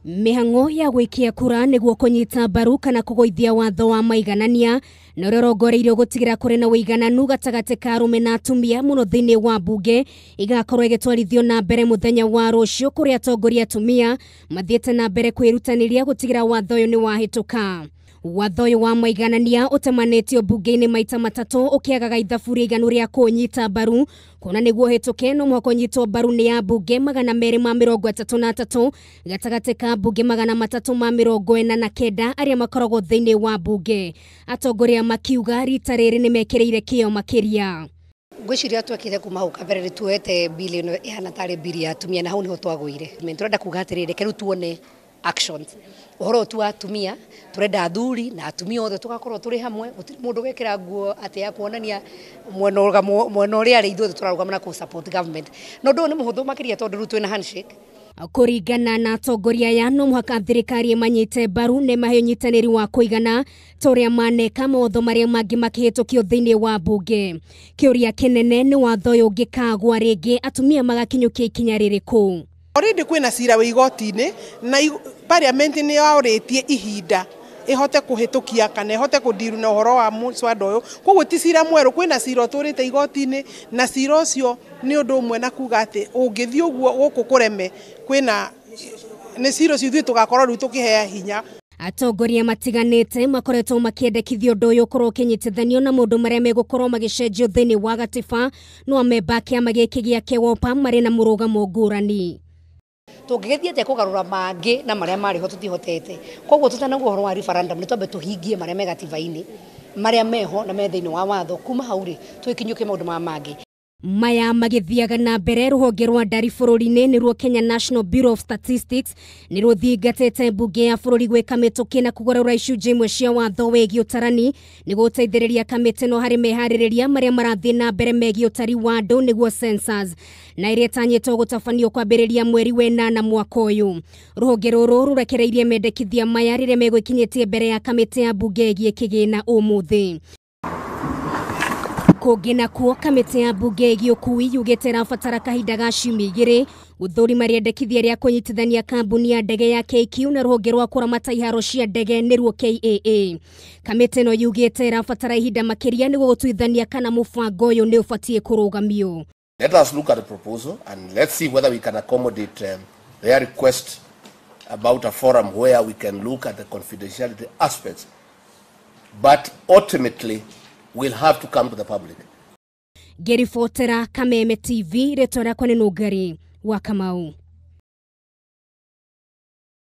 Mihango ya gwikia kura niguo kunyita mbaru kana kugoithia watho wa maiganania no rorongoreirio gutigira kuri na uigananu gatagati ka arume na atumia muno thiini wa bunge igakorwo igitwarithio na mbere muthenya wa rucio kuri atongoria atumia mathiete na mbere kwirutaniria gutigira watho uyu ni wahituka. Watho uyu wa maiganania utemanitio bunge-ini maita matatu ukiagaga ithabu riganu ria kunyita mbaru kuna niguo hituke no mwako nyitwo mbaru ni ya bunge 233 gatagati ka bunge 349 aria makoragwo thiini wa bunge. Atongoria makiuga rita riri ni mekireire kio makiria. Gwiciria twekire kuma hau kabere tuete bilioni ihana tari bili ya atumia na hau niho twagwire. Turenda kuga atiriri keru tuone actions. Uhoro tu atumia turenda athuri na atumia othe tugakorwo turi hamwe gutiri mundu gekira nguo ati ya kuonania mwena uria ari ithuothe turarugama na ku support government no ndo ni muhuthu makiria tondu ru twina handshake. Kuringana na atongoria ya no muhaka thirikari manyite mbaru ne maheo nyitaniri wa kuigana toria maneka motho maria mangi makihitukio thiini wa bunge. Kiuria kinene ni watho uyu ngikagwa ringi atumia magakinyukia ikinya ririku. Already kwina cira wi igoti-ini na parliament ni yauritie ihinda ihote kuhitukia kana ihote kudiru na uhoro wa muswada uyu koguo ti cira mweru kwina cira uturite igoti-ini na cira ucio ni undu umwe na kuga ati ungithii uguo guku kureme kwina ni cira ucio tugakorwo riu tukihea hinya. Atongoria matiganite makoretwo makiendekithio undu uyu ukorwo ukinyitithanio na mundu maria megukorwo magicenjio thiini wa gatiba no amemba kiama giki giake wopa mari na murugamo ngurani. Tungigithia te kugarura mangi na maria mari ho tutihotete koguo tutanaguo horo wa referendum ni twambe tuhingie maria megatiba-ini maria meho na me thiini wa watho kuma hauri twikinyuke maundu mangi. Maya magithiaga na mbere ruhonge rwa ndari bururi-ini ni ruo Kenya National Bureau of Statistics ni ruthingatite bunge ya bururi gwika mituki na kugorora icunjĩ imwe cia watho wegi utarani ni guteithĩrĩria kamĩtĩ no hari meharĩrĩria maria marathii na mbere megi utari wa andu niguo census na iria tanyitwo gutabanio kwambĩrĩria mweri wenana mwaka uyu. Ruhonge ruru rurekereirie mendekithia maya riria megwikinyitie mbere ya kamĩtĩ ya bunge ĩgiĩ kĩgĩna ũmũthĩ. Kungina kuo kamĩtĩ ya bunge ĩgiĩ ũkui yugĩte ĩrabatara kahinda ga ciumia 2 guthũrima rĩendekithia rĩa kunyitithania kambuni ya ndege ya KQ na ruhonge rwa kuramata iharo cia ndege nĩruo KAA. Kamĩtĩ no yugĩte ĩrabatara ihinda makĩria nĩguo gũtuithania kana mũbango ũyũ nĩ ũbatiĩ kũrũgamio. Let us look at the proposal and let's see whether we can accommodate their request about a forum where we can look at the confidentiality aspects. But ultimately, we'll have to come to the public. Gerifotera Kameme TV, retora kwa Nugari wa Kamau.